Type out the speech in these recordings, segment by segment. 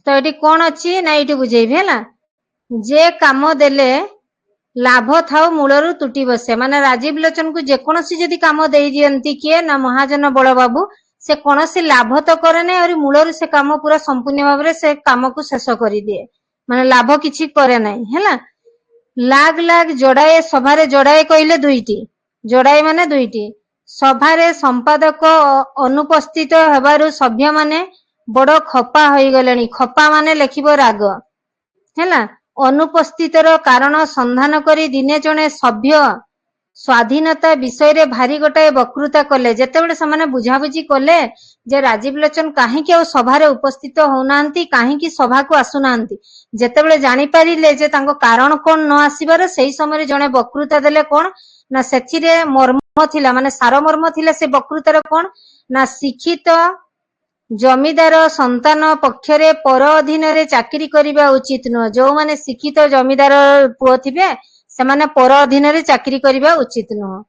तो ये कौन अच्छी ना ये बुझेबी है जे काम देले लाभ थाउ मूलरू तुटी बसे माने राजीव लोचन को जेकोसी जदि काम दे दियंती किए ना महाजन बड़ बाबू से कौन लाभ तो करे ना और मूलरू से काम पूरा संपूर्ण भाव से काम को शेष कर दिए माने लाभ किछि करे ना है लाग लाग जोड़ाए सभारे जोड़ाए कहले दुईटी जोड़ाए माने दुईटी सभारे संपादक अनुपस्थित हेबारु सभ्य माने बड़ खपा होई गलेनी खपा माने लेखिबो राग हैला अनुपस्थितर कारण संधान करी दिने जने सभ्य स्वाधीनता विषय रे भारी गोटाए वक्तृता कले जेतेबेले समाने बुझाबुझी कले जे राजीव लोचन काहेकि आ सभारे उपस्थित होनांती काहेकि सभा को आसुनांती जेतेबेले जानि पारिले जे तांको कारण कोन न आसीबार सेही समय रे जने वक्तृता देले कोन ना सेथिरे मर्म थिला माने सार मर्म थिला से वक्तृतार कोन ना शिक्षित जमीदार संतान पक्षरे पर अधीन रे चाकरी करिबा उचित न जो माने शिक्षित जमीदार पुओ थिबे से माने पर अधीन रे चाकरी करिबा उचित न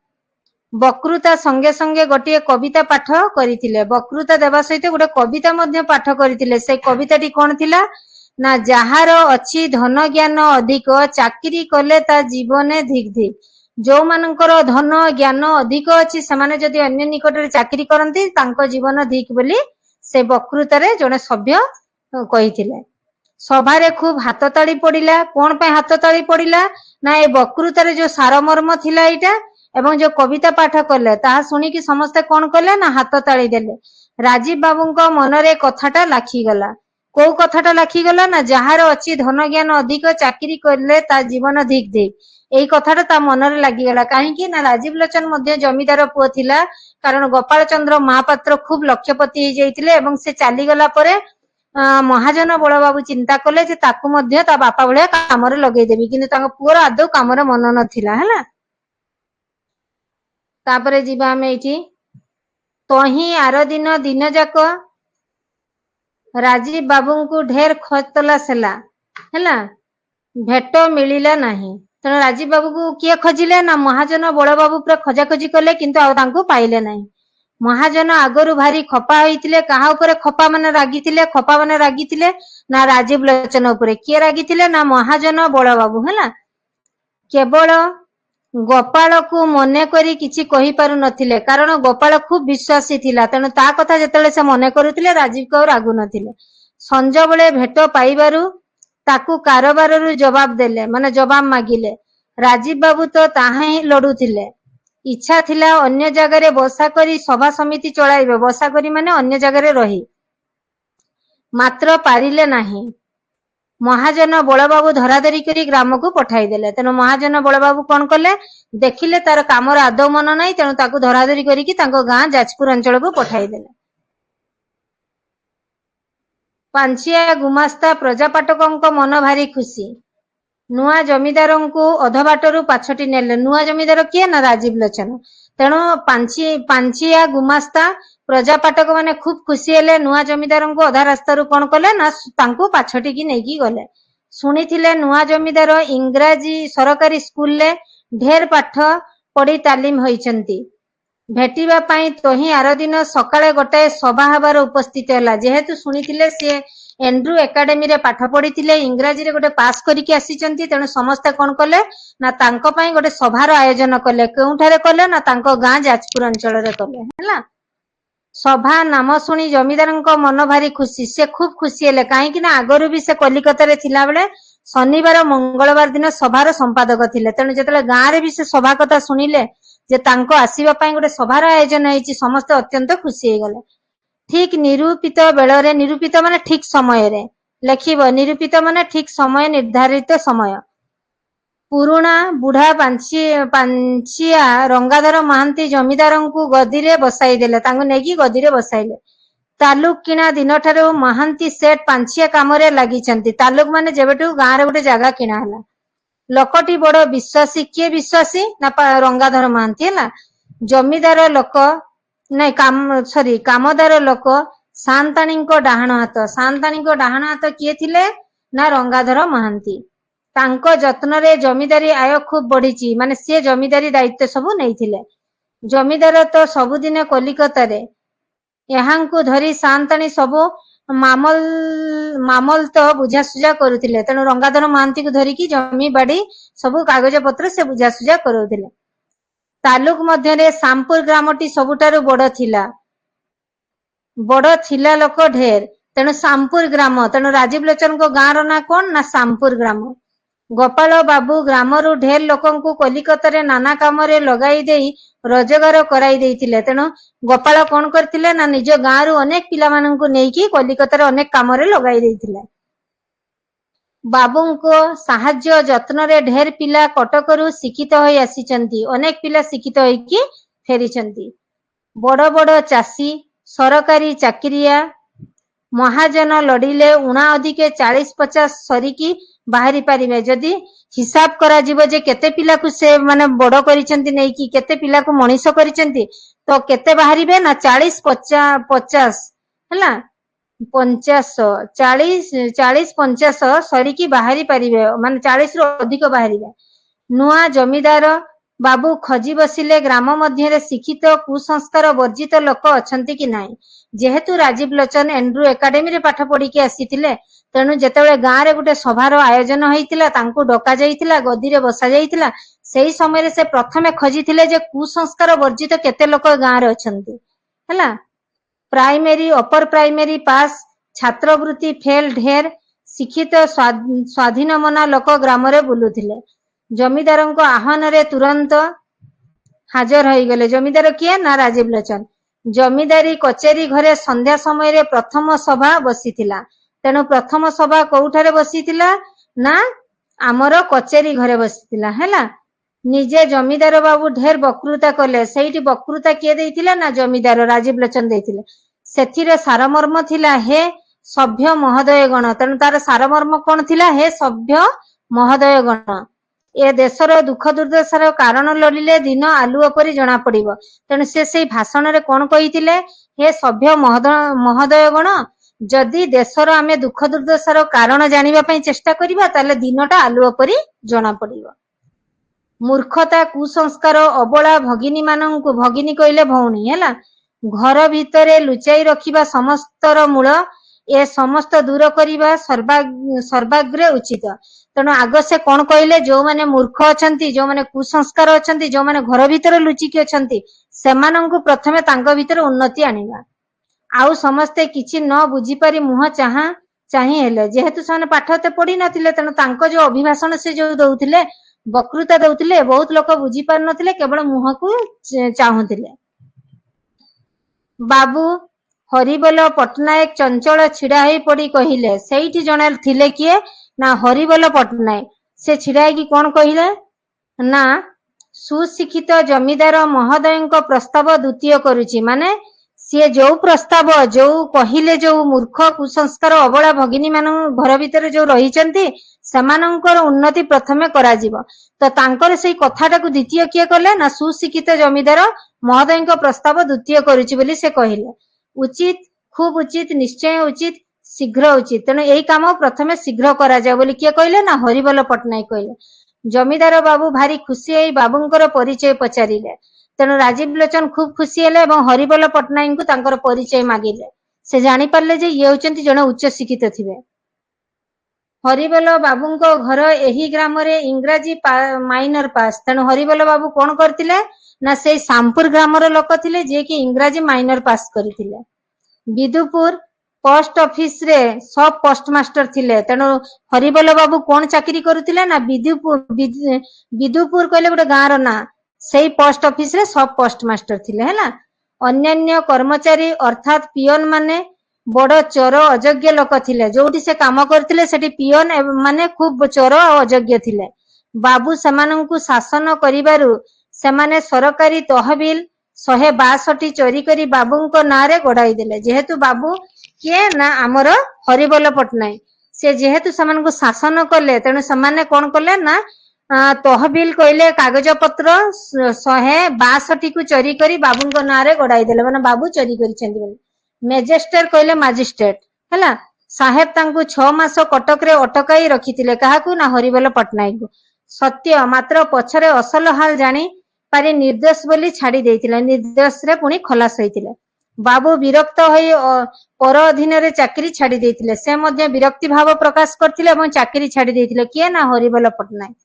वक्तृता संगे संगे गोटे कविता पाठ करिथिले वक्तृता देबा सहित गोटे कविता मध्ये पाठ करिथिले से कविताटी कोन थिला ना जहार अछि धन ज्ञान अधिक चाकरी कले ता जीवने धिक धिक जो मानकर धन ज्ञान अधिक अछि से माने जदि अन्य निकट रे चाकरी करंती तांको जीवन धिक बोली से वक्तृतारे जने सभ्य कहिथिले सभारे खूब हाथ ताड़ी पड़िला कोन पे हाथ ताड़ी पड़िला ना ए वक्तृतारे जो सारमर्म थिला एटा एवं जो कविता पाठ कले ताहा सुनी कि समस्त कोन कले ना हाथ ताड़ी देले राजीव बाबूंको मनरे कथाटा लाखी गला को कथाटा लाखी गला ना जहार अछि धन ज्ञान अधिक चाकरी करले ता जीवन धिक धिक एई कथाटा ता मनरे लागि गला काहे कि ना राजीव लोचन मध्ये जमीदार पुओ थिला कारण गोपाल चंद्र महापात्र खूब लक्षपति हो जाइतिले एवं से चली गला परे महाजन बड़ बाबू चिंता कले जे ताकू मध्ये ता बापा भलिया काम रे लगेई देबी किंतु तांको पुअर आदौ काम रे मन नथिला हैला तापरे जीवा हमें एठी तही आर दिन दिन जाक राजीव बाबू को ढेर खोजतला सेला हैला भेट मिलिला नाही तेणु राजीव बाबू को किए खोजिले ना महाजन बड़ बाबू पूरा खोजाखोजी कले किंतु आ तांको पाइले नाही महाजन आगरु भारी खपा होइतिले कहा ऊपर खपा माने रागितिले ना राजीव लोचन ऊपर किए रागितिले ना महाजन बड़ बाबू हैला केवल गोपाल को मने करी किछि कहि पारु नथिले कारण गोपाल खूब विश्वासी थिला तेणु ता कथा जेतेले से मने करूतिले राजीव को रागु नथिले संज बेले भेट पाइबारु ताकू कारोबाररू जवाब देले माने जवाब मागिले राजीव बाबू तो ताहा ही लड़ुथिले इच्छा थिला अन्य जगह रे बसा करी सभा समिति चलाइबे बसा करी माने अन्य जगह रे रही मात्र पारिले नाही महाजन बड़बाबू धराधरी करी ग्राम को पठाई देले तेणु महाजन बड़बाबू कौन कले देखिले तार कामर आदौ मन नाही तेणु ताकू धराधरी करी तांको गां जाजपुर अंचल को पठाई देले पांचिया गुमास्ता प्रजापाटकों मन भारी खुशी नुआ जमीदार को अधबाटरू पाछटी नेले नुआ जमीदार किए ना राजीव लोचन तेणु पांचिया गुमास्ता प्रजापाटक माने खूब खुशी हेले नुआ जमीदार को अधा रास्ता कौन कले ना तांको पाछटी की नहीं गले शुणी नुआ जमीदार इंग्राजी सरकारी स्कूल ले ढेर पाठ पढ़ी तालीम होइचंती भेटिबा पाई तोही आर दिन सकाळे गोटाए सभा हबार उपस्थित होला जेहेतु शुणीथिले से एंड्रू एकाडेमी रे पाठ पढ़ी इंग्राजी रे गोटे पास करिके आसीचंती तेणु समस्त कोन कले ना तांको पई गोटे सभार आयोजन कले केउठारे कले ना तांको गां जाजपुर अंचल रे कले हैला सभा नाम सुनी जमीदारंको मन भारी खुशी से खूब खुशी हेले काहे कि ना आगरु भी से कलिकता रे थिला बेले शनिवार मंगलवार दिन सभार संपादक थिले तेणु जेतले गां रे भी से सभा कथा सुनिले जे तांको आसीबा पई गोटे सभार आयोजन हेछि समस्त अत्यंत खुशी हे गले ठीक निरूपित बेलरे निरूपित माने ठीक समय रे लेखिबो निरूपित माने ठीक समय निर्धारित समय पुरुणा बुढ़ा पांचिया रंगाधर महांती जमीदार को गदी रे बसाई देले तांको नेगी गदी रे बसाइले तालुक किणा दिन ठारो महांती सेठ पांचिया काम रे लागिचंती तालुक माने जेबेटू गां रे गोटे जगह किणा हला लोकटी बड़ विश्वासी किए विश्वासी ना रंगाधर महांती हैला जमीदार लोक नहीं कामदार लोक सांताणी डाहाण हाथ किए थिले ना रंगाधर महांती तांको जत्न रे जमीदारी आय खूब बढ़ी माने से जमीदारी दायित्व सबू नहीं थिले जमीदार तो सबुदिन कलिकता रे यहाँ धरी सांताणी सबू ମାମଲ ମାମଲ ତ ବୁଝାସୁଝା କରୁଥିଲେ। ତେଣୁ ରଙ୍ଗାଧର ମହାନ୍ତିକୁ ଧରିକି ଜମି ବାଡି ସବୁ କାଗଜ ପତ୍ର ସେ ବୁଝାସୁଝା କରୁଥିଲେ। ତାଲୁକ ମଧ୍ୟରେ ସାମପୁର ଗ୍ରାମଟି ସବୁଠାରୁ ବଡ ଥିଲା ଲୋକ ଢେର। ତେଣୁ ସାମପୁର ଗ୍ରାମ, ତେଣୁ ରାଜୀବ ଲୋଚନଙ୍କ ଗାଁର ନାଁ କଣ ନା ସାମପୁର ଗ୍ରାମ। ଗୋପାଳ ବାବୁ ଗ୍ରାମରୁ ଢେର ଲୋକଙ୍କୁ କଲିକତାରେ ନାନା କାମରେ ଲଗାଇ ଦେଇ ରୋଜଗାର କରାଇ ଦେଇଥିଲେ। ତେଣୁ ଗୋପାଳ କଣ କରିଥିଲେ ନା ନିଜ ଗାଁରୁ ଅନେକ ପିଲାମାନଙ୍କୁ ନେଇକି କଲିକତାରେ ଅନେକ କାମରେ ଲଗାଇ ଦେଇଥିଲେ। ବାବୁଙ୍କ ସାହାଯ୍ୟ ଯତ୍ନରେ ଢେର ପିଲା କଟକରୁ ଶିକ୍ଷିତ ହୋଇ ଆସିଛନ୍ତି। ଅନେକ ପିଲା ଶିକ୍ଷିତ ହୋଇକି ଫେରିଛନ୍ତି। ବଡ ବଡ ଚାଷୀ, ସରକାରୀ ଚାକିରିଆ, ମହାଜନ ଲଢିଲେ ଉଣା ଅଧିକେ 40-50 ସରିକି ବାହାରି ପାରିବେ। ଯଦି ହିସାବ କରାଯିବ ଯେ କେତେ ପିଲାକୁ ସେ ମାନେ ବଡ କରିଛନ୍ତି, ନେଇକି କେତେ ପିଲାକୁ ମଣିଷ କରିଛନ୍ତି, ତ କେତେ ବାହାରିବେ ନା 40-50 ହେଲା, 40-50 ସରିକି ବାହାରି ପାରିବେ, ମାନେ 40ରୁ ଅଧିକ ବାହାରିବେ। ନୂଆ ଜମିଦାର ବାବୁ ଖୋଜି ବସିଲେ ଗ୍ରାମ ମଧ୍ୟରେ ଶିକ୍ଷିତ କୁସଂସ୍କାର ବର୍ଜିତ ଲୋକ ଅଛନ୍ତି କି ନାହିଁ। ଯେହେତୁ ରାଜୀବ ଲୋଚନ ଏଣ୍ଡ୍ରୁ ଏକାଡେମୀରେ ପାଠ ପଢିକି ଆସିଥିଲେ, ତେଣୁ ଯେତେବେଳେ ଗାଁରେ ଗୋଟେ ସଭାର ଆୟୋଜନ ହେଇଥିଲା, ତାଙ୍କୁ ଡକା ଯାଇଥିଲା, ଗଦିରେ ବସା ଯାଇଥିଲା, ସେଇ ସମୟରେ ସେ ପ୍ରଥମେ ଖୋଜିଥିଲେ ଯେ କୁସଂସ୍କାର ବର୍ଜିତ କେତେ ଲୋକ ଗାଁରେ ଅଛନ୍ତି ହେଲା। ପ୍ରାଇମେରୀ ଅପର ପ୍ରାଇମେରୀ ପାସ୍, ଛାତ୍ରବୃତ୍ତି ଫେଲ ଢେର, ଶିକ୍ଷିତ ସ୍ୱାଧୀନ ମନା ଲୋକ ଗ୍ରାମରେ ବୁଲୁଥିଲେ। ଜମିଦାରଙ୍କ ଆହ୍ୱାନରେ ତୁରନ୍ତ ହାଜର ହୋଇଗଲେ। ଜମିଦାର କିଏ ନା ରାଜୀବ ଲୋଚନ। ଜମିଦାରୀ କଚେରୀ ଘରେ ସନ୍ଧ୍ୟା ସମୟରେ ପ୍ରଥମ ସଭା ବସିଥିଲା। ତେଣୁ ପ୍ରଥମ ସଭା କୋଉଠାରେ ବସିଥିଲା ନା ଆମର କଚେରୀ ଘରେ ବସିଥିଲା ହେଲା। ନିଜେ ଜମିଦାର ବାବୁ ଢେର ବକ୍ତୃତା କଲେ। ସେଇଠି ବକ୍ତୃତା କିଏ ଦେଇଥିଲେ ନା ଜମିଦାର ରାଜୀବ ଲୋଚନ ଦେଇଥିଲେ। ସେଥିରେ ସାରମର୍ମ ଥିଲା, ହେ ସଭ୍ୟ ମହୋଦୟଗଣ। ତେଣୁ ତାର ସାରମର୍ମ କଣ ଥିଲା, ହେ ସଭ୍ୟ ମହୋଦୟଗଣ, ଏ ଦେଶର ଦୁଃଖ ଦୁର୍ଦ୍ଦଶାର କାରଣ ଲୋଡ଼ିଲେ ଦିନ ଆଲୁଅ ପରି ଜଣା ପଡିବ। ତେଣୁ ସେ ସେଇ ଭାଷଣରେ କଣ କହିଥିଲେ, ହେ ସଭ୍ୟ ମହୋଦୟଗଣ, ଯଦି ଦେଶର ଆମେ ଦୁଃଖ ଦୁର୍ଦ୍ଦଶାର କାରଣ ଜାଣିବା ପାଇଁ ଚେଷ୍ଟା କରିବା, ତାହେଲେ ଦିନଟା ଆଲୁଅ ପରି ଜଣା ପଡିବ। ମୂର୍ଖତା, କୁସଂସ୍କାର, ଅବଳା ଭଗିନୀ ମାନଙ୍କୁ, ଭଗିନୀ କହିଲେ ଭଉଣୀ ହେଲା, ଘର ଭିତରେ ଲୁଚାଇ ରଖିବା ସମସ୍ତର ମୂଳ। ଏ ସମସ୍ତ ଦୂର କରିବା ସର୍ବାଗ୍ରେ ଉଚିତ। ତେଣୁ ଆଗ ସେ କଣ କହିଲେ, ଯୋଉମାନେ ମୂର୍ଖ ଅଛନ୍ତି, ଯୋଉମାନେ କୁସଂସ୍କାର ଅଛନ୍ତି, ଯୋଉମାନେ ଘର ଭିତରେ ଲୁଚିକି ଅଛନ୍ତି, ସେମାନଙ୍କୁ ପ୍ରଥମେ ତାଙ୍କ ଭିତରେ ଉନ୍ନତି ଆଣିବା। ଆଉ ସମସ୍ତେ କିଛି ନ ବୁଝିପାରି ମୁହଁ ଚାହିଁ ହେଲେ। ଯେହେତୁ ସେମାନେ ପାଠ ଏତେ ପଢି ନଥିଲେ, ତେଣୁ ତାଙ୍କ ଯୋଉ ଅଭିଭାଷଣ ସେ ଯୋଉ ଦଉଥିଲେ, ବକ୍ତୃତା ଦଉଥିଲେ, ବହୁତ ଲୋକ ବୁଝି ପାରୁନଥିଲେ, କେବଳ ମୁହଁକୁ ଚାହୁଁଥିଲେ। ବାବୁ ହରିବୋଲ ପଟ୍ଟନାୟକ ଚଞ୍ଚଳ ଛିଡା ହେଇ ପଡି କହିଲେ। ସେଇଠି ଜଣେ ଥିଲେ କିଏ ନା ହରିବୋଲ ପଟ୍ଟନାୟକ। ସେ ଛିଡା ହେଇକି କଣ କହିଲେ ନା, ସୁଶିକ୍ଷିତ ଜମିଦାର ମହୋଦୟଙ୍କ ପ୍ରସ୍ତାବ ଦ୍ୱିତୀୟ କରୁଛି। ମାନେ ସିଏ ଯୋଉ ପ୍ରସ୍ତାବ ଯୋଉ କହିଲେ, ଯୋଉ ମୂର୍ଖ କୁସଂସ୍କାର ଅବଳା ଭଗିନୀ ମାନଙ୍କୁ ଘର ଭିତରେ ଯୋଉ ରହିଛନ୍ତି, ସେମାନଙ୍କର ଉନ୍ନତି ପ୍ରଥମେ କରାଯିବ। ତ ତାଙ୍କର ସେଇ କଥାଟାକୁ ଦ୍ୱିତୀୟ କିଏ କଲେ ନା ସୁଶିକ୍ଷିତ ଜମିଦାର ମହୋଦୟଙ୍କ ପ୍ରସ୍ତାବ ଦ୍ୱିତୀୟ କରୁଛି ବୋଲି ସେ କହିଲେ। ଉଚିତ, ଖୁବ ଉଚିତ, ନିଶ୍ଚୟ ଉଚିତ, ଶୀଘ୍ର ଉଚିତ। ତେଣୁ ଏଇ କାମ ପ୍ରଥମେ ଶୀଘ୍ର କରାଯାଉ ବୋଲି କିଏ କହିଲେ ନା ହରିବୋଲ ପଟ୍ଟନାୟକ କହିଲେ। ଜମିଦାର ବାବୁ ଭାରି ଖୁସି ହେଇ ବାବୁଙ୍କର ପରିଚୟ ପଚାରିଲେ। ତେଣୁ ରାଜୀବ ଲୋଚନ ଖୁବ ଖୁସି ହେଲେ ଏବଂ ହରିବୋଲ ପଟ୍ଟନାୟକଙ୍କୁ ତାଙ୍କର ପରିଚୟ ମାଗିଲେ। ସେ ଜାଣିପାରିଲେ ଯେ ଇଏ ହଉଛନ୍ତି ଜଣେ ଉଚ୍ଚ ଶିକ୍ଷିତ ଥିବେ। ହରିବୋଲ ବାବୁଙ୍କ ଘର ଏହି ଗ୍ରାମରେ ଇଂରାଜୀ ମାଇନର ପାସ୍। ତେଣୁ ହରିବୋଲ ବାବୁ କଣ କରିଥିଲେ ନା ସେଇ ସାମପୁର ଗ୍ରାମର ଲୋକ ଥିଲେ, ଯିଏକି ଇଂରାଜୀ ମାଇନର ପାସ୍ କରିଥିଲେ। ବିଦୁପୁର ପୋଷ୍ଟ ଅଫିସରେ ସବ ପୋଷ୍ଟମାଷ୍ଟର ଥିଲେ। ତେଣୁ ହରିବୋଲ ବାବୁ କଣ ଚାକିରି କରୁଥିଲେ ନା ବିଦୁପୁର କହିଲେ ଗୋଟେ ଗାଁର ନାଁ, ସେଇ ପୋଷ୍ଟ ଅଫିସରେ ସବ ପୋଷ୍ଟମାଷ୍ଟର ଥିଲେ ହେଲା। ଅନ୍ୟାନ୍ୟ କର୍ମଚାରୀ ଅର୍ଥାତ ପିଅନ ମାନେ ବଡ ଚୋର ଅଯୋଗ୍ୟ ଲୋକ ଥିଲେ। ଯୋଉଠି ସେ କାମ କରିଥିଲେ ସେଠି ପିଅନ ମାନେ ଖୁବ ଚୋର ଆଉ ଅଯୋଗ୍ୟ ଥିଲେ। ବାବୁ ସେମାନଙ୍କୁ ଶାସନ କରିବାରୁ ସେମାନେ ସରକାରୀ ତହବିଲ 162 ଚୋରି କରି ବାବୁଙ୍କ ନାଁରେ ଗଡାଇ ଦେଲେ। ଯେହେତୁ ବାବୁ କିଏ ନା ଆମର ହରିବୋଲ ପଟ୍ଟନାୟକ, ସେ ଯେହେତୁ ସେମାନଙ୍କୁ ଶାସନ କଲେ, ତେଣୁ ସେମାନେ କଣ କଲେ ନା ତହବିଲ କହିଲେ କାଗଜ ପତ୍ର 162 କୁ ଚୋରି କରି ବାବୁଙ୍କ ନାଁରେ ଗଡାଇ ଦେଲେ, ମାନେ ବାବୁ ଚୋରି କରିଛନ୍ତି ବୋଲି। ମେଜେଷ୍ଟର କହିଲେ ମାଜିଷ୍ଟ୍ରେଟ ହେଲା। ସାହେବ ତାଙ୍କୁ 6 ମାସ କଟକରେ ଅଟକାଇ ରଖିଥିଲେ। କାହାକୁ ନା ହରିବୋଲ ପଟ୍ଟନାୟକଙ୍କୁ। ସତ୍ୟ, ମାତ୍ର ପଛରେ ଅସଲ ହାଲ ଜାଣି ପାରି ନିର୍ଦ୍ଦୋଷ ବୋଲି ଛାଡି ଦେଇଥିଲେ। ନିର୍ଦ୍ଦୋଷରେ ପୁଣି ଖଲାସ ହେଇଥିଲେ। बाबू विरक्त होई पर अधीन रे चाकरी छाड़ी देथिले से मध्य विरक्ति भाव प्रकाश करथिले एवं चाकरी छाड़ी देथिले किए ना हरिबोल पटनायक।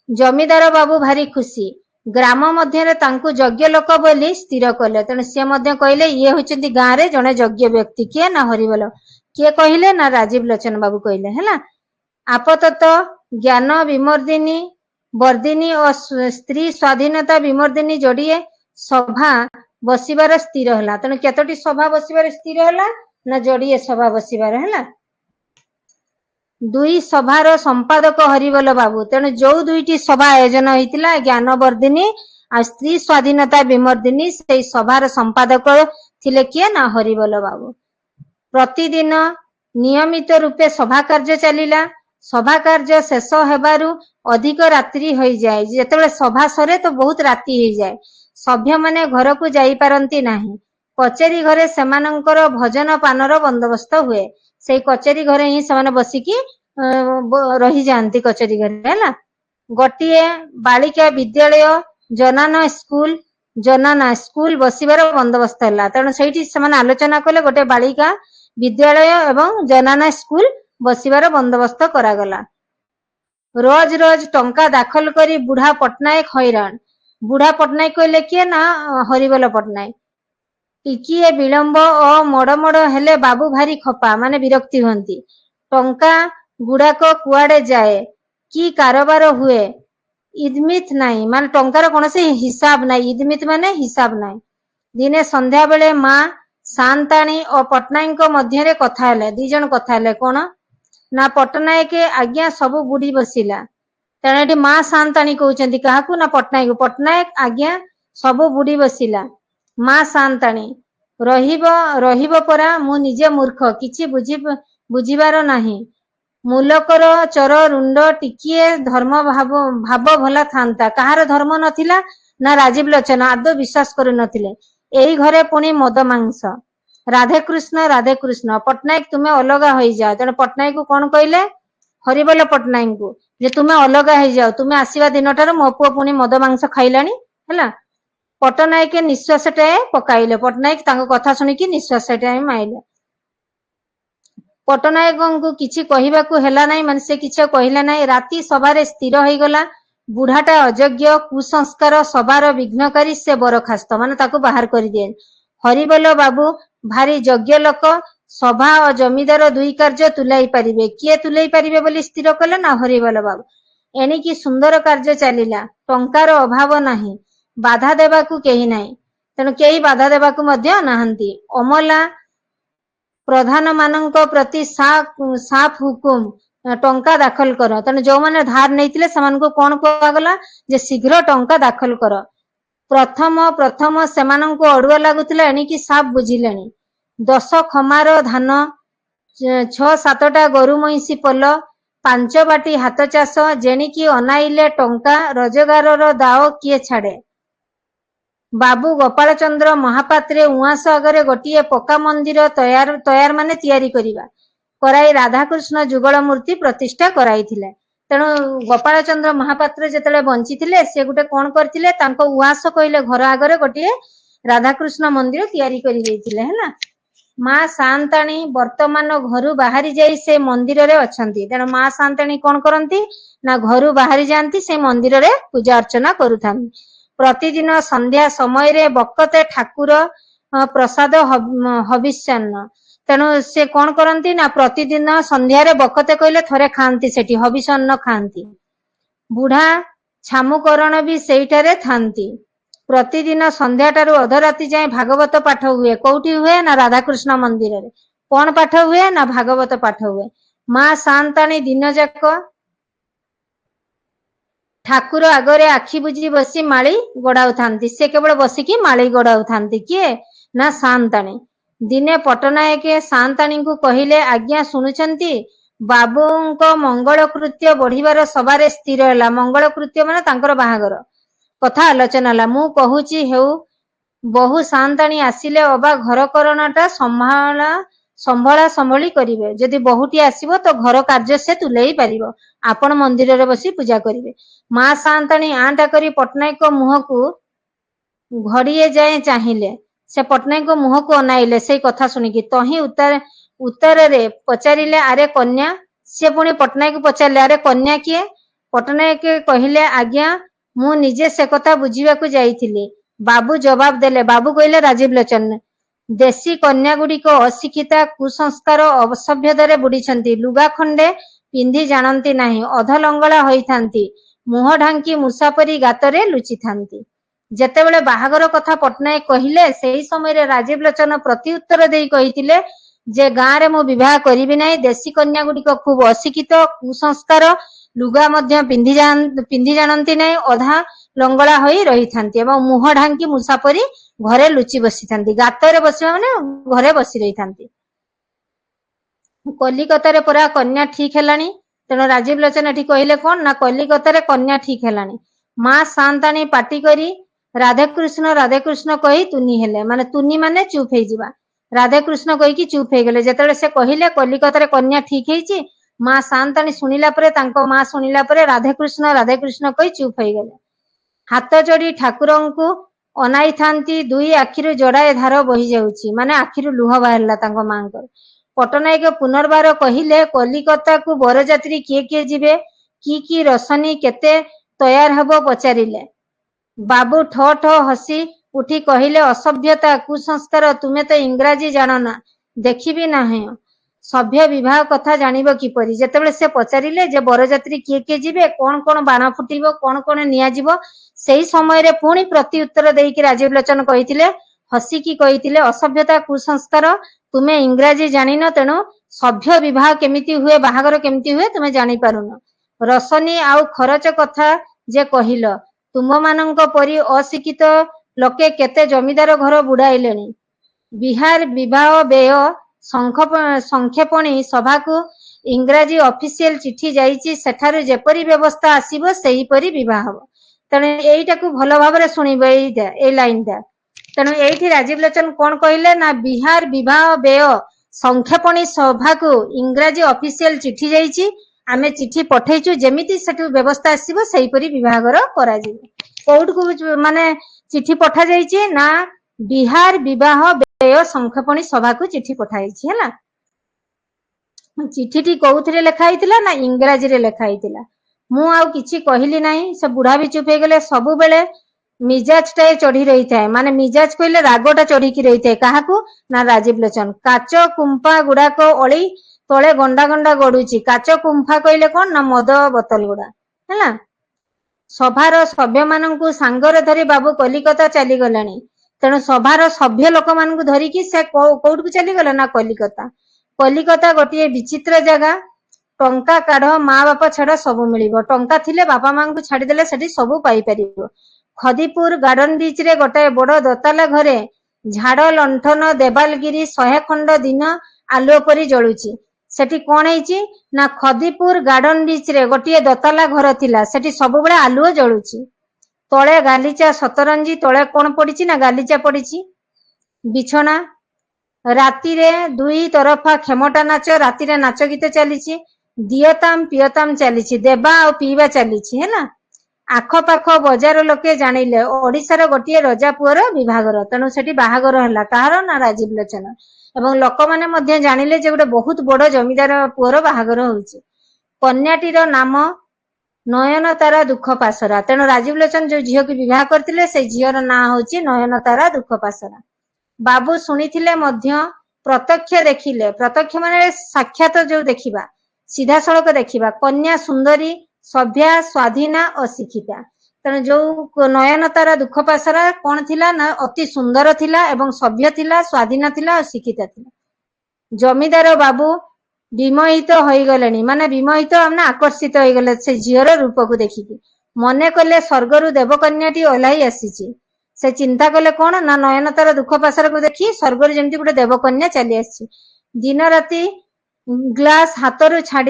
जमीदार बाबू भारी खुशी ग्राम मध्य तांकु यज्ञ लोक बोली स्थिर कले तेणु सी मध्य कहले ये होचंती गाँ रे जने यज्ञ व्यक्ति किए ना हरिबोल किए कहले ना राजीव लोचन बाबू कहले हैला। आपातत ज्ञान विमर्दिनी वर्दिनी और स्त्री स्वाधीनता विमर्दिनी जोड़िए सभा बसिबार स्थिर होला तेणु केतोटी सभा बसिबार स्थिर होला ना जोड़िए सभा बसिबार हैला। दुई सभार संपादक हरिबोल बाबू तेणु जो दुईटी सभा आयोजन होइतिला ज्ञानवर्धिनी आ स्त्री स्वाधीनता विमर्दिनी से सभार संपादक थिले किए ना हरिबोल बाबू। प्रतिदिन नियमित रूपे सभा कार्य चलिला सभा कार्य शेष हेबारु अधिक रात्रि हो जाए जेतेबेले सभा सरे तो बहुत राति हो जाए सभ्य माने घर को जाई पारंती नाही कचेरी घरे सेमानंकर भजन पानर बंदोबस्त हुए से कचेरी घरे ही से बसिकी रही जाती कचेरी घरे है। गोटे बालिका विद्यालय जनाना स्कूल बसिबार बंदोबस्त है तेणु से आलोचना कले गोटे बालिका विद्यालय एवं जनाना स्कूल बसिबार बंदोबस्त करागला। रोज रोज टंका दाखल करी बुढ़ा पटनायक हैरान बुढ़ा पटनायक कहले किए ना हरिबोल पटनायक टिकिए विलंब और मड़ मड़ हेले बाबू भारी खपा माने विरक्ति हुंती टंका गुड़ाक कुआडे जाए कि कारोबार हुए इदमित नाही माने टंकार कोनोसी हिसाब नाही इदमित माने हिसाब नाही। दिने संध्या बेले माँ शांताणी और पटनायक मध्य कथा हेले दी जन कथा हेले कोन ना पटनायक आज्ञा सबू बुढ़ी बसिला तेणु ये माँ शांताणी कहते क्या ना पटनायक आज्ञा सबू बुढ़ी बसिला माँ शांताणी रहिब परा मु निजे मूर्ख किछि बुझिबार नाही मूलकर चर रुंड टिकिए धर्म भाव भला थांता कहार धर्म नथिला ना राजीव लोचन आदौ विश्वास करू नथिले एई घरे पुणी मद मांस राधे कृष्ण पटनायक तुम्हें अलगा हो जाओ तेणु पटनायक को कौन कहले हरिबोल पटनायक को जे तुम्हें अलगा हो जाओ तुम्हें आसवा दिन ठार मो पुओ पुणी मद मांस खाइलानी है। पटनायक निश्वासटाए पकाइले पटनायक तांको कथा सुनिकी निश्वासटाए माइले पटनायक को किछि कहिबाकू हेला नाही माने से किछि कहिला नाही राति सभारे स्थिर हो गला बुढ़ाटा अयोग्य कुसंस्कार सभार विघ्नकारी से बरखास्त माने ताको बाहर कर दिए। हरिबोल बाबू भारी योग्य लोक सभा और जमीदार दुई कार्य तुलाई पारिबे किए तुलाई पारिबे बोली स्थिर कले ना हरिबोल बाबू एणिकी सुंदर कार्य चलिला टंकार अभाव नाही बाधा देबाकू केही नाही तेणु केही बाधा देबाकू मध्य नाहंती अमला प्रधान मानक प्रति साफ हुकुम टंका दाखल कर तेणु जो मैंने धार नहीं कौन कहगला जे शीघ्र टंका दाखल कर प्रथम से अड़ुआ लगुला एणिकी साफ बुझिले 10 खमार धान 6-7टा गोरु महिषी पल 5 बाटी हाथ चाष जेणिकी अनाइले टंका रोजगार दाओ किए छाड़े। बाबू गोपाल चंद्र महापात्रे उआस आगरे गोटे पक्का मंदिर तैयार माने तैयारी करिबा कराई राधाकृष्ण जुगल मूर्ति प्रतिष्ठा कराई थिले तेणु गोपाल चंद्र महापात्र जेतेले बंची थिले से गुटे कोन करथिले तांको उआस कहले घर आगरे गोटे राधाकृष्ण मंदिर तैयारी करि दैथिले हैला। माँ शांताणी वर्तमान घरु बाहरी जाई से मंदिर रे अछंती तेणु माँ शांताणी कोन करंती ना घरु बाहरी जानती से मंदिर रे पूजा अर्चना करुथांती। प्रतिदिन संध्या समय रे बकते ठाकुर प्रसाद हविष्यान्न तेणु से कौन करती ना प्रतिदिन संध्या रे बकते कहले थरे खाती सेठी हविष्यान्न खाती बुढ़ा छामुकरण भी सेठारे थांती प्रतिदिन संध्या ठारू अधराती जाए भागवत पाठ हुए कौटी हुए ना राधाकृष्ण मंदिर रे कौन पाठ हुए ना भागवत पाठ हुए। माँ शांताणी दिन जाक ठाकुर आगरे आखि बुझी बसी माली गड़ाऊ थांती से केवल बसिकी माली गड़ाऊ थांती किए ना शांताणी दिने पटनायक शांताणी को कहिले आज्ञा शुणुचंती बाबूंको मंगल कृत्य बढ़िबार सभारे स्थिर है मंगल कृत्य माने तांकर बाहागर कथा आलोचना ला मु कहूची हेउ बहु शांताणी आसिले अबा घर करणाटा संभाला संभली करिवे जदि बहुटी आसीबो तो घर कार्य से तुलेई पारिबो आपण मंदिर रे बसी पूजा करिवे। माँ शांताणी आंटा करी पटनायक मुह को घड़िए जाए चाहिए से पट्टनायक को मुह को अनाइले से कथा सुनिकी तही उत्तर रे पचारिले अरे कन्या से पुणी पट्टनायक पचारे अरे कन्या किए पट्टनायक कहले आज्ञा मु निजे से कथा बुझीबाकू जाइथिली बाबू जवाब देले बाबू कहले राजीव लोचन देशी कन्या गुड़िक अशिक्षिता कुसंस्कार असभ्यतारे बुड़ीछंती लुगा खंडे पिंधि जानती नाही अधलंगड़ा होइथांती मुह ढांकी मुसापरी गातरे लुचि थांती जेतेबेले बाहागर कथा पट्टनायक कहिले सेही समय राजीव लोचन प्रति उत्तर देई कहिथिले जे गाँ रे मु विवाह करिबि नाही देशी कन्या गुड़िक खूब अशिक्षित कुसंस्कार लुगा मध्य पिंधि जानती नाही अधा लंगड़ा होई रही थांती एवं मुह ढांकी मुसापरी घरे लुचि बसी थांती गातरे बसिबा माने घरे बसी रही थांती कलिकतारे परा कन्या ठीक हेलानी तेणु राजीव लोचन एठी कहले कोन ना कलिकतारे कन्या ठीक हेलानी माँ शांतानी पाटी करी राधेकृष्ण कही तुनी हेले माने तुनी माने चुप हे जिबा राधेकृष्ण कही कि चुप हे गेले जेतेबेले से कहिले कलिकतारे कन्या ठीक हेची माँ शांतानी सुनिला परे तांको माँ सुनिला परे राधेकृष्ण कही चुप हे गेले हाथ जोड़ी ठाकुरंकु अनाई थांती दुई आखिरु जड़ाए धार बही जाउची माने आखिरु लुह बाहरला तांको मांकर पट्टनायक पुनर्बार कहिले कलिकता को बरजात्री किए किए जिबे की रसनी केते तैयार हबो पचारिले बाबू ठो ठो हसी उठी कहिले असभ्यता कुसंस्कार तुमे तो इंग्राजी जाना देखिबी नाही सभ्य विवाह कथा जानिबो किपरि जेतेबेले से पचारिले जे बरजात्री किए किए जिबे कोन कोन बाण फुटिबो कोन कोन निया जिवो सेही समय रे पुणी प्रति उत्तर देइकी राजीव लोचन कहिथिले हसिकी कहिथिले असभ्यता कुसंस्कार तुमे इंग्राजी जानिन तेणु सभ्य विवाह केमिति हुए बाहागर केमिति हुए तुमे जानि पारुन रसनी आउ खरच कथा जे कहिल तुम मानंक परि अशिक्षित लोके केते जमीदार घर बुड़ाइलेनी बिहार विवाह व्यय संक्षेपणी सभा को इंग्राजी ऑफिशियल चिठी जाइछि सेठारु जेपरि व्यवस्था आसीबो सेही परि विवाह हो तेणु एईटा को भल भाबरे सुनिबे ए लाइनटा तेणु एठी राजीव लोचन कोन कहिले ना बिहार विवाह व्यय संक्षेपणी सभा को इंग्राजी ऑफिशियल चिठी जाइछि आमे चिठी पठेइछु जेमिति सेठु व्यवस्था आसीबो सेही परि विवाहगर करा जिवो कोउट को माने चिठी पठा जाइछि ना बिहार विवाह व्यय संक्षेपणी सभा को चिठी पठाइछि हैला चिठीटी कोउथरे लेखा आइतिला ना इंग्राजी रे लेखा आइतिला मु आउ किछि कहिली नाही से बुढ़ा भी चुप हे गेले सब बेले मिजाज टाए चढ़ी रही थाए माने मिजाज कहले रागटा चढ़ी की रही थाए काहाकू ना राजीव लोचन काच कुंपा गुड़ाक अली तले गंडा गंडा गड़ुची काच कुंफा कहले कोन ना मद बोतल गुड़ा हैला सभार सभ्य माननकु सांगरे धरी बाबू कलिकता चली गलानी तेणु सभार सभ्य लोक माननकु धरी कि से कोउट को चली गला ना कलिकता गोटे विचित्र जगह टंका काढ़ माँ बापा छाड़ा सब मिलिबो टंका थिले बापा मां को छाड़ी देले सेठी सब पाई परिबो खदीपुर गार्डन बीच रे गोटे बड़ दोताला घरे झाड़ लंठन देवालगिरी 100 खंड दिन आलुओ परी जळुची सेठी कोन हेची ना खदीपुर गार्डन बीच रे गोटे दोताला घर थिला सेठी सब बेले आलुओ जळुची तळे गालीचा सतरंजी तळे कोन पड़ीची ना गालीचा पड़ीची बिछना राती रे दुई तरफा खेमटा नाच राती रे नाच गीत चलीची दियताम पियताम चलीची देबा और पीवा चलीची है ना आख पाख बजार लोके जानिले ओडिशार गोटे रजा पुअर विभागर तेणु सेठी बाहागर हला कहार ना राजीव लोचन एवं लोक माने मध्य जानिले जे गोटे बहुत बड़ जमीदार पुअर बाहागर होउची कन्याटीर नाम नयन तारा दुख पासरा तेणु राजीव लोचन जो झील की विवाह करथिले से झीर ना होउची नयन तारा दुख पासरा बाबू सुनिथिले मध्य प्रत्यक्ष देखिले प्रत्यक्ष माने साक्षात जो देखिबा सीधा सड़क देखिबा कन्या सुंदरी सभ्या स्वाधीना अशिक्षिता तेणु जो नयन तारा दुख पासरा कौन थिला ना अति सुंदर थिला एवं सभ्य थिला स्वाधीना थिला अशिक्षिता थिला जमीदार बाबू विमोहित होई गलेनी माने विमोहित हमने आकर्षित होई गले से झीर रूप को देखिकी मने कले स्वर्गरु देवकन्याटी ओलाई आसीची से चिंता कले कौन ना नयन तारा दुख पासरा को देखी स्वर्गर जेमती गोटे देवकन्या चली आसी दिन राति ग्लास हाथरू छाड़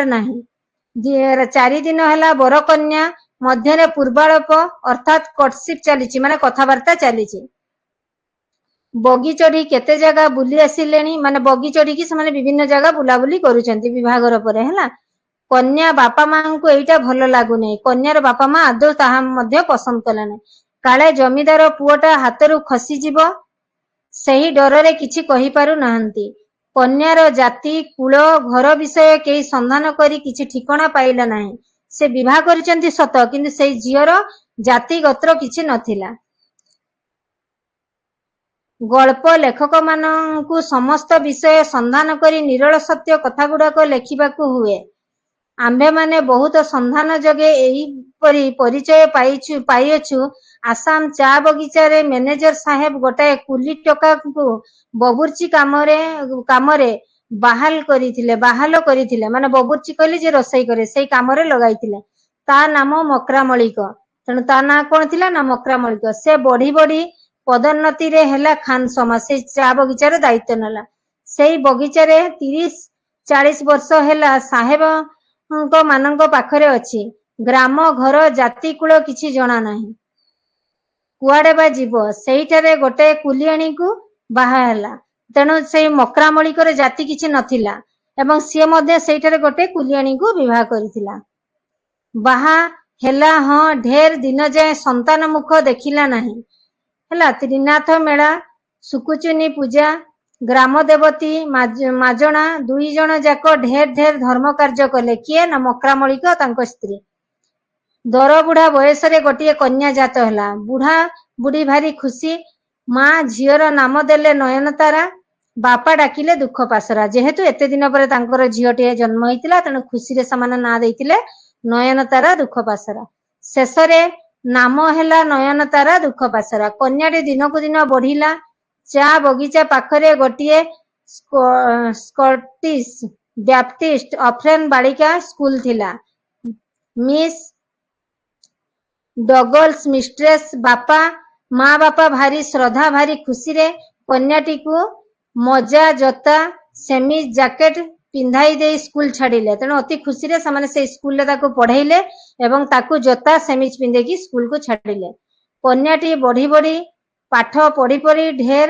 नाही 4 दिन है बरकन्या मध्य पूर्वाड़प अर्थात कटशिप चली माने कथबार्ता चली बगी चढ़ी केते जगह बुली आसिले माने बगी चढ़ी की से विभिन्न जगह बुलाबुली करुछंती विवाहर पर है कन्या बापा मां को एटा भल लगुनि कन्यार बापा मां आदौ ताहा मध्य पसंद कले काले जमीदार पुओटा हाथरू खसी जीव ସେହି ଡରରେ କିଛି କହିପାରୁ ନାହାନ୍ତି। କନ୍ୟାର ଜାତି କୁଳ ଘର ବିଷୟ କେହି ସନ୍ଧାନ କରି କିଛି ଠିକଣା ପାଇଲା ନାହିଁ। ସେ ବିବାହ କରିଛନ୍ତି ସତ, କିନ୍ତୁ ସେଇ ଝିଅର ଜାତି ଗୋତ୍ର କିଛି ନଥିଲା। ଗଳ୍ପ ଲେଖକମାନଙ୍କୁ ସମସ୍ତ ବିଷୟ ସନ୍ଧାନ କରି ନିରଳ ସତ୍ୟ କଥାଗୁଡାକ ଲେଖିବାକୁ ହୁଏ। ଆମ୍ଭେମାନେ ବହୁତ ସନ୍ଧାନ ଯୋଗେ ଏହିପରି ପରିଚୟ ପାଇଅଛୁ। ଆସାମ ଚା ବଗିଚାରେ ମ୍ୟାନେଜର ସାହେବ ଗୋଟାଏ କୁଲି ଟୋକାକୁ ବବୁର୍ଚି କାମରେ ବାହାଲ କରିଥିଲେ। ମାନେ ବବୁର୍ଚି କହିଲେ ଯେ ରୋଷେଇ କରେ, ସେଇ କାମରେ ଲଗାଇଥିଲେ। ତା ନାମ ମକ୍ରାମଳିକ। ତେଣୁ ତା ନାଁ କଣ ଥିଲା ନା ମକ୍ରାମଳିକ। ସେ ବଢି ବଢି ପଦୋନ୍ନତିରେ ହେଲା ଖାନସମା। ସେଇ ଚା ବଗିଚାର ଦାୟିତ୍ୱ ନେଲା। ସେଇ ବଗିଚାରେ 30-40 ବର୍ଷ ହେଲା ସାହେବଙ୍କ ମାନଙ୍କ ପାଖରେ ଅଛି। ଗ୍ରାମ ଘର ଜାତି କୁଳ କିଛି ଜଣା ନାହିଁ। କୁଆଡେ ବା ଯିବ? ସେଇଠାରେ ଗୋଟେ କୁଲିଆଣୀକୁ ବାହା ହେଲା। ତେଣୁ ସେଇ ମକ୍ରାମଳିକର ଜାତି କିଛି ନଥିଲା ଏବଂ ସିଏ ମଧ୍ୟ ସେଇଠାରେ ଗୋଟେ କୁଲିଆଣୀକୁ ବିବାହ କରିଥିଲା। ବାହା ହେଲା, ହଁ, ଢେର ଦିନ ଯାଏ ସନ୍ତାନ ମୁଖ ଦେଖିଲା ନାହିଁ। ହେଲା। ତ୍ରିନାଥ ମେଳା, ସୁକୁଚୁନି ପୂଜା, ଗ୍ରାମ ଦେବତୀ ମାଜଣା, 2 ଜଣ ଯାକ ଢେର ଧର୍ମ କାର୍ଯ୍ୟ କଲେ। କିଏ ନା ମକ୍ରାମଳିକ ତାଙ୍କ ସ୍ତ୍ରୀ। ଦରବୁଢା ବୟସରେ ଗୋଟିଏ କନ୍ୟା ଜାତ ହେଲା। ବୁଢା ବୁଢୀ ଭାରି ଖୁସି। ମା ଝିଅର ନାମ ଦେଲେ ନୟନତାରା, ବାପା ଡାକିଲେ ଦୁଃଖ ପାସରା। ଯେହେତୁ ଏତେ ଦିନ ପରେ ତାଙ୍କର ଝିଅଟିଏ ଜନ୍ମ ହେଇଥିଲା, ତେଣୁ ଖୁସିରେ ସେମାନେ ନାଁ ଦେଇଥିଲେ ନୟନତାରା ଦୁଃଖ ପାସରା। ଶେଷରେ ନାମ ହେଲା ନୟନତାରା ଦୁଃଖ ପାସରା। କନ୍ୟାଟି ଦିନକୁ ଦିନ ବଢିଲା। ଚା ବଗିଚା ପାଖରେ ଗୋଟିଏ ସ୍କଟିଶ ବ୍ୟାପ୍ଟିଷ୍ଟ ଅଫ୍ରେନ୍ ବାଳିକା ସ୍କୁଲ ଥିଲା। Miss Douglas mistress. ମା ବାପା ଭାରି ଶ୍ରଦ୍ଧା, ଭାରି ଖୁସିରେ କନ୍ୟାଟିକୁ ମଜା ଜୋତା ସେମିଜ ଜ୍ୟାକେଟ ପିନ୍ଧାଇ ଦେଇ ସ୍କୁଲ ଛାଡିଲେ। ତେଣୁ ଅତି ଖୁସିରେ ସେମାନେ ସେଇ ସ୍କୁଲରେ ତାକୁ ପଢେଇଲେ ଏବଂ ତାକୁ ଜୋତା ସେମିଜ ପିନ୍ଧେଇକି ସ୍କୁଲକୁ ଛାଡିଲେ। କନ୍ୟାଟି ବଢି ବଢି ପାଠ ପଢି ପଢି ଢେର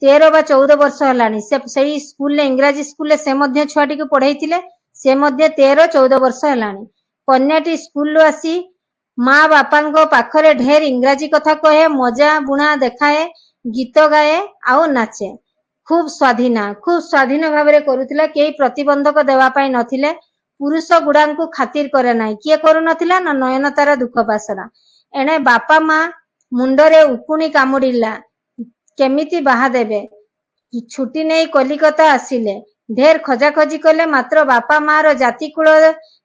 13 ବା 14 ବର୍ଷ ହେଲାଣି। ସେ ସେଇ ସ୍କୁଲରେ, ଇଂରାଜୀ ସ୍କୁଲରେ ସେ ମଧ୍ୟ ଛୁଆଟିକୁ ପଢେଇଥିଲେ। ସେ ମଧ୍ୟ 13-14 ବର୍ଷ ହେଲାଣି। କନ୍ୟାଟି ସ୍କୁଲରୁ ଆସି ମା ବାପାଙ୍କ ପାଖରେ ଢେର ଇଂରାଜୀ କଥା କହେ, ମଜା ବୁଣା ଦେଖାଏ, ଗୀତ ଗାଏ ଆଉ ନାଚେ। ଖୁବ୍ ସ୍ୱାଧୀନ ଭାବରେ କରୁଥିଲା। କେହି ପ୍ରତିବନ୍ଧକ ଦେବା ପାଇଁ ନଥିଲେ। ପୁରୁଷ ଗୁଡାଙ୍କୁ ଖାତିର କରେ ନାହିଁ। କିଏ କରୁନଥିଲା ନା ନୟନତାରା ଦୁଃଖ ପାସରା। ଏଣେ ବାପା ମା ମୁଣ୍ଡରେ ଉକୁଣି କାମୁଡିଲା, କେମିତି ବାହା ଦେବେ। ଛୁଟି ନେଇ କଲିକତା ଆସିଲେ। ଢେର ଖୋଜାଖୋଜି କଲେ, ମାତ୍ର ବାପା ମାର ଜାତି କୁଳ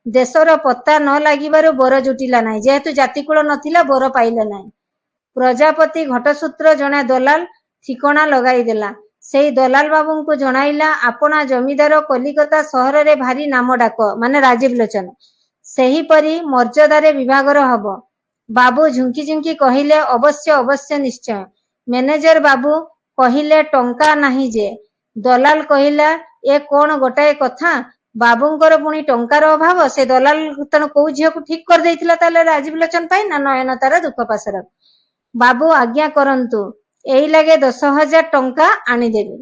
ଦେଶର ପତ୍ତା ନ ଲାଗିବାରୁ ବର ଜୁଟିଲା ନାହିଁ। ଯେହେତୁ ଜାତି କୁଳ ନଥିଲା, ବର ପାଇଲେ ନାହିଁ। ପ୍ରଜାପତି ଘଟସୂତ୍ର ଜଣେ ଦଲାଲ ଠିକଣା ଲଗାଇଦେଲା। ସେଇ ଦଲାଲ ବାବୁଙ୍କୁ ଜଣାଇଲା, ଆପଣା ଜମିଦାର କଲିକତା ସହରରେ ଭାରି ନାମ ଡାକ, ମାନେ ରାଜୀବ ଲୋଚନ। ସେହିପରି ମର୍ଯ୍ୟାଦାରେ ବିଭାଘର ହବ। ବାବୁ ଝୁଙ୍କି ଝୁଙ୍କି କହିଲେ, ଅବଶ୍ୟ ନିଶ୍ଚୟ। ମ୍ୟାନେଜର ବାବୁ କହିଲେ, ଟଙ୍କା ନାହିଁ ଯେ। ଦଲାଲ କହିଲା, ଏ କଣ ଗୋଟାଏ କଥା? ବାବୁଙ୍କର ପୁଣି ଟଙ୍କାର ଅଭାବ। ସେ ଦଲାଲ ତେଣୁ କୋଉ ଝିଅକୁ ଠିକ କରିଦେଇଥିଲା ତାହେଲେ ରାଜୀବ ଲୋଚନ ପାଇଁ ନା ନୟନତାରା ଦୁଃଖ ପାସରା। ବାବୁ ଆଜ୍ଞା କରନ୍ତୁ, ଏଇ ଲାଗେ 10,000 ଟଙ୍କା ଆଣିଦେବି।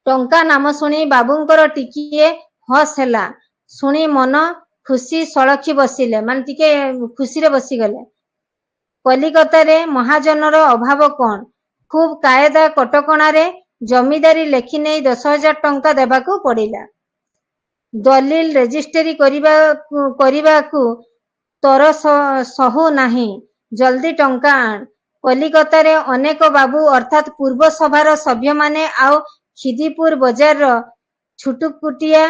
ଟଙ୍କା ନାମ ଶୁଣି ବାବୁଙ୍କର ଟିକିଏ ହସ ହେଲା। ଶୁଣି ମନ ଖୁସି ସଳଖି ବସିଲେ, ମାନେ ଟିକେ ଖୁସିରେ ବସିଗଲେ। କଲିକତାରେ ମହାଜନର ଅଭାବ କଣ? ଖୁବ୍ କାଏଦା କଟକଣାରେ ଜମିଦାରୀ ଲେଖି ନେଇ 10,000 ଟଙ୍କା ଦେବାକୁ ପଡିଲା। ଦଲିଲ ରେଜିଷ୍ଟ୍ରି କରିବାକୁ ତୋର ସହୁ ନାହିଁ, ଜଲ୍ଦି ଟଙ୍କା ଆଣ। କଲିକତାରେ ଅନେକ ବାବୁ ଅର୍ଥାତ୍ ପୂର୍ବ ସଭାର ସଭ୍ୟମାନେ ଆଉ ଖିଦିପୁର ବଜାରର ଛୁଟୁକୁଟିଆ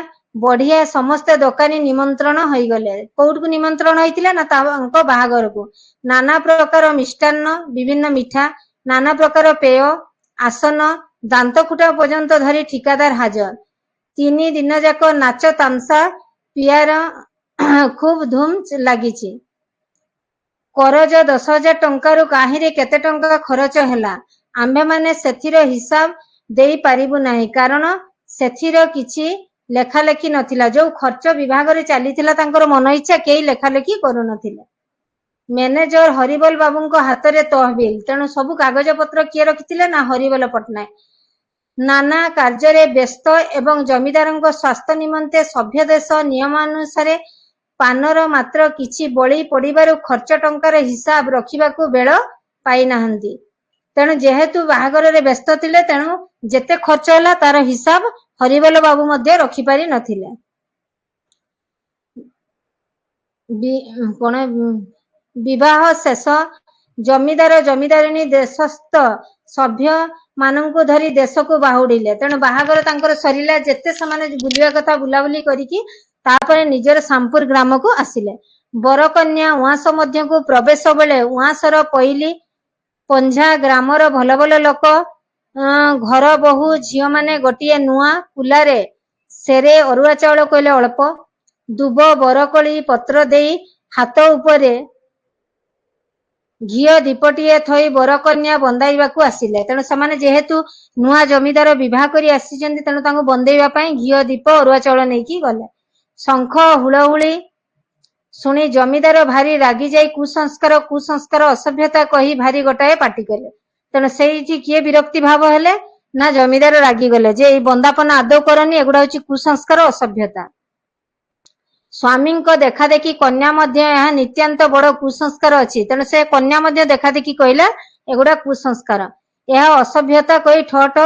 ବଢିଆ ସମସ୍ତେ ଦୋକାନୀ ନିମନ୍ତ୍ରଣ ହୋଇଗଲେ। କୋଉଠକୁ ନିମନ୍ତ୍ରଣ ହେଇଥିଲେ ନା ତାଙ୍କ ବାହାଘରକୁ। ନାନା ପ୍ରକାର ମିଷ୍ଟାନ୍ନ, ବିଭିନ୍ନ ମିଠା, ନାନା ପ୍ରକାର ପେୟ, ଆସନ, ଦାନ୍ତକୁଟା ପର୍ଯ୍ୟନ୍ତ ଧରି ଠିକାଦାର ହାଜର। 3 ଦିନ ଯାକ ନାଚ ତାମସା ପିଆର ଖୁବ୍ ଧୁମ୍ ଲାଗିଛି। କରଜ 10,000 ଟଙ୍କାରୁ କାହିଁରେ କେତେ ଟଙ୍କା ଖରଚ ହେଲା, ଆମ୍ଭେମାନେ ସେଥିର ହିସାବ ଦେଇ ପାରିବୁ ନାହିଁ। କାରଣ ସେଥିର କିଛି ଲେଖାଲେଖି ନଥିଲା। ଯୋଉ ଖର୍ଚ୍ଚ ବିଭାଗରେ ଚାଲିଥିଲା ତାଙ୍କର ମନ ଇଚ୍ଛା, କେହି ଲେଖାଲେଖି କରୁନଥିଲେ। ମ୍ୟାନେଜର ହରିବୋଲ ବାବୁଙ୍କ ହାତରେ ତହବିଲ। ତେଣୁ ସବୁ କାଗଜପତ୍ର କିଏ ରଖିଥିଲେ ନା ହରିବୋଲ ପଟ୍ଟନାୟକ। ନାନା କାର୍ଯ୍ୟରେ ବ୍ୟସ୍ତ ଏବଂ ଜମିଦାରଙ୍କ ସ୍ୱାସ୍ଥ୍ୟ ନିମନ୍ତେ ସଭ୍ୟ ଦେଶ ନିୟମାନୁସାରେ ପାନର ମାତ୍ର କିଛି ବଳି ପଡିବାରୁ ଖର୍ଚ୍ଚ ଟଙ୍କାର ହିସାବ ରଖିବାକୁ ବେଳ ପାଇନାହାନ୍ତି। ତେଣୁ ଯେହେତୁ ବାହାଘରରେ ବ୍ୟସ୍ତ ଥିଲେ ତେଣୁ ଯେତେ ଖର୍ଚ୍ଚ ହେଲା ତାର ହିସାବ ହରିବୋଲ ବାବୁ ମଧ୍ୟ ରଖିପାରି ନଥିଲେ। କଣ ବିବାହ ଶେଷ, ଜମିଦାର ଜମିଦାରିଣୀ ଦେଶସ୍ଥ ସଭ୍ୟ ମାନଙ୍କୁ ଧରି ଦେଶକୁ ବାହୁଡିଲେ। ତେଣୁ ବାହାଘର ତାଙ୍କର ସରିଲା, ଯେତେ ସେମାନେ ବୁଲିବା କଥା ବୁଲାବୁଲି କରିକି ତାପରେ ନିଜର ଶାମପୁର ଗ୍ରାମକୁ ଆସିଲେ। ବରକନ୍ୟା ଉଆଁସ ମଧ୍ୟକୁ ପ୍ରବେଶ ବେଳେ ଉଆଁସର ପଇଲି ପଞ୍ଝା ଗ୍ରାମର ଭଲ ଭଲ ଲୋକ, ଘର ବୋହୂ ଝିଅ ମାନେ ଗୋଟିଏ ନୂଆ କୁଲାରେ ସେରେ ଅରୁଆ ଚାଉଳ କହିଲେ ଅଳ୍ପ, ଦୁବ ବରକୋଳି ପତ୍ର ଦେଇ ହାତ ଉପରେ ଘିଅ ଦୀପଟିଏ ଥୋଇ ବରକନ୍ୟା ବନ୍ଦାଇବାକୁ ଆସିଲେ। ତେଣୁ ସେମାନେ ଯେହେତୁ ନୂଆ ଜମିଦାର ବିବାହ କରି ଆସିଛନ୍ତି ତେଣୁ ତାଙ୍କୁ ବନ୍ଦେଇବା ପାଇଁ ଘିଅ ଦୀପ ଅରୁଆ ଚାଉଳ ନେଇକି ଗଲେ। ଶଙ୍ଖ ହୁଳହୁଳି ଶୁଣି ଜମିଦାର ଭାରି ରାଗି ଯାଇ କୁସଂସ୍କାର ଅସଭ୍ୟତା କହି ଭାରି ଗୋଟାଏ ପାଟି କଲେ। ତେଣୁ ସେଇଠି କିଏ ବିରକ୍ତି ଭାବ ହେଲେ ନା ଜମିଦାର ରାଗିଗଲେ ଯେ ଏଇ ବନ୍ଦାପନା ଆଦୌ କରନି, ଏଗୁଡା ହଉଛି କୁସଂସ୍କାର ଅସଭ୍ୟତା। ସ୍ୱାମୀଙ୍କ ଦେଖା ଦେଖି କନ୍ୟା ମଧ୍ୟ ଏହା ନିତ୍ୟାନ୍ତ ବଡ କୁସଂସ୍କାର ଅଛି। ତେଣୁ ସେ କନ୍ୟା ମଧ୍ୟ ଦେଖା ଦେଖି କହିଲା ଏଗୁଡା କୁସଂସ୍କାର, ଏହା ଅସଭ୍ୟତା କହି ଠ ଠ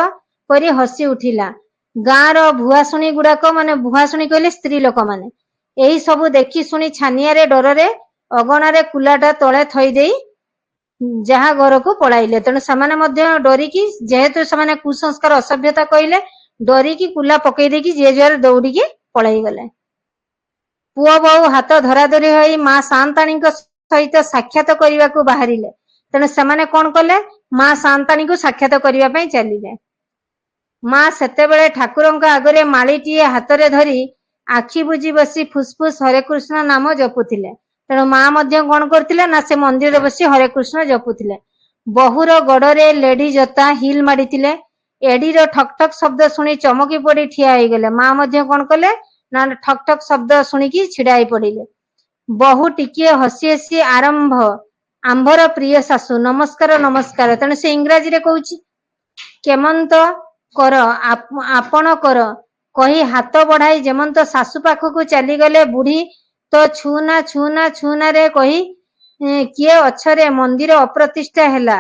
କରି ହସି ଉଠିଲା। ଗାଁର ଭୁଆଶୁଣୀ ଗୁଡାକ, ମାନେ ଭୁଆଶୁଣୀ କହିଲେ ସ୍ତ୍ରୀ ଲୋକମାନେ, ଏହି ସବୁ ଦେଖି ଶୁଣି ଛାନିଆରେ ଡରରେ ଅଗଣାରେ କୁଲାଟା ତଳେ ଥୋଇ ଦେଇ ଯାହା ଘରକୁ ପଳାଇଲେ। ତେଣୁ ସେମାନେ ମଧ୍ୟ ଡରିକି, ଯେହେତୁ ସେମାନେ କୁସଂସ୍କାର ଅସଭ୍ୟତା କହିଲେ, ଡରିକି କୁଲା ପକେଇ ଦେଇକି ଯିଏ ଯୁଆରେ ଦୌଡିକି ପଳେଇ ଗଲେ। ପୁଅ ବୋହୂ ହାତ ଧରାଧରି ହୋଇ ମା ସାଆନ୍ତାଣୀଙ୍କ ସହିତ ସାକ୍ଷାତ କରିବାକୁ ବାହାରିଲେ। ତେଣୁ ସେମାନେ କଣ କଲେ, ମା ସାଆନ୍ତାଣୀଙ୍କୁ ସାକ୍ଷାତ କରିବା ପାଇଁ ଚାଲିଲେ। ମା ସେତେବେଳେ ଠାକୁରଙ୍କ ଆଗରେ ମାଳିଟିଏ ହାତରେ ଧରି ଆଖି ବୁଜି ବସି ଫୁସଫୁସ ହରେ କୃଷ୍ଣ ନାମ ଜପୁଥିଲେ। ତେଣୁ ମା ମଧ୍ୟ କଣ କରୁଥିଲେ ନା ସେ ମନ୍ଦିରରେ ବସି ହରେ କୃଷ୍ଣ ଜପୁଥିଲେ। ବୋହୂର ଗୋଡରେ ଲେଡି ଜୋତା ହିଲ ମାଡିଥିଲେ। ଏଡିର ଠକ୍ ଠକ୍ ଶବ୍ଦ ଶୁଣି ଚମକି ପଡି ଠିଆ ହେଇଗଲେ। ମା ମଧ୍ୟ କଣ କଲେ ନା ଠକ୍ ଠକ୍ ଶବ୍ଦ ଶୁଣିକି ଛିଡା ହେଇ ପଡିଲେ। ବୋହୂ ଟିକିଏ ହସି ହସି ଆମ୍ଭର ପ୍ରିୟ ଶାଶୁ ନମସ୍କାର ନମସ୍କାର। ତେଣୁ ସେ ଇଂରାଜୀରେ କହୁଛି। କେମନ୍ତ କର ଆପଣ କର କହି ହାତ ବଢାଇ ଯେମନ୍ତ ଶାଶୁ ପାଖକୁ ଚାଲିଗଲେ। ବୁଢୀ ତ ଛୁନା ରେ କହି କିଏ ଅଛରେ ମନ୍ଦିର ଅପ୍ରତିଷ୍ଠା ହେଲା,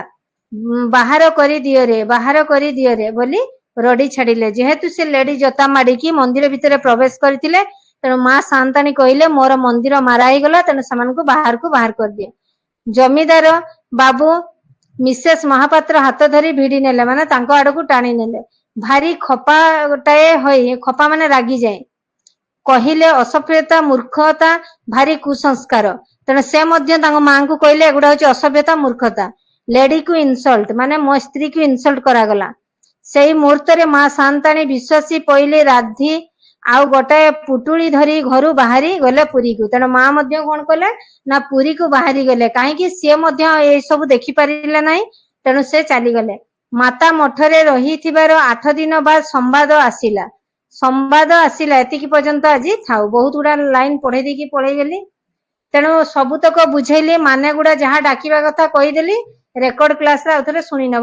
ବାହାର କରିଦିଅରେ ବୋଲି ରଡି ଛାଡିଲେ। ଯେହେତୁ ସେ ଲେଡି ଜୋତା ମାଡିକି ମନ୍ଦିର ଭିତରେ ପ୍ରବେଶ କରିଥିଲେ ତେଣୁ ମା ସାଆନ୍ତାଣୀ କହିଲେ ମୋର ମନ୍ଦିର ମାରା ହେଇଗଲା, ତେଣୁ ସେମାନଙ୍କୁ ବାହାରକୁ ବାହାର କରିଦିଏ। ଜମିଦାର ବାବୁ ମିସେସ୍ ମହାପାତ୍ର ହାତ ଧରି ଭିଡି ନେଲେ, ମାନେ ତାଙ୍କ ଆଡକୁ ଟାଣି ନେଲେ। ଭାରି ଖପା ଗୋଟାଏ ହୋଇ, ଖପା ମାନେ ରାଗିଯାଏ, କହିଲେ ଅସଭ୍ୟତା ମୂର୍ଖତା ଭାରି କୁସଂସ୍କାର। ତେଣୁ ସେ ମଧ୍ୟ ତାଙ୍କ ମାଙ୍କୁ କହିଲେ ଏଗୁଡା ହଉଛି ଅସଭ୍ୟତା ମୂର୍ଖତା, ଲେଡିକୁ ଇନସଲ୍ଟ, ମାନେ ମୋ ସ୍ତ୍ରୀକୁ ଇନସଲ୍ଟ କରାଗଲା। ସେଇ ମୁହୂର୍ତ୍ତରେ ମା ସାଆନ୍ତାଣୀ ବିଶ୍ୱାସୀ ପଇଲି ରାଧି ଆଉ ଗୋଟାଏ ପୁଟୁଳି ଧରି ଘରୁ ବାହାରି ଗଲେ ପୁରୀକୁ। ତେଣୁ ମା ମଧ୍ୟ କଣ କଲେ ନା ପୁରୀକୁ ବାହାରି ଗଲେ। କାହିଁକି, ସିଏ ମଧ୍ୟ ଏଇ ସବୁ ଦେଖିପାରିଲେ ନାହିଁ, ତେଣୁ ସେ ଚାଲିଗଲେ। ମାତା ମଠରେ ରହିଥିବାର 8 ଦିନ ବାଦ ସମ୍ବାଦ ଆସିଲା। ଏତିକି ପର୍ଯ୍ୟନ୍ତ ଆଜି ଥାଉ। ବହୁତ ଗୁଡା ଲାଇନ ପଢେଇ ଦେଇକି ପଳେଇଗଲି। ତେଣୁ ସବୁତକ ବୁଝେଇଲି, ମାନେ ଗୁଡା ଯାହା ଡାକିବା କଥା କହିଦେଲି। ରେକର୍ଡ କ୍ଲାସରେ ଆଉ ଥରେ ଶୁଣି ନେବ।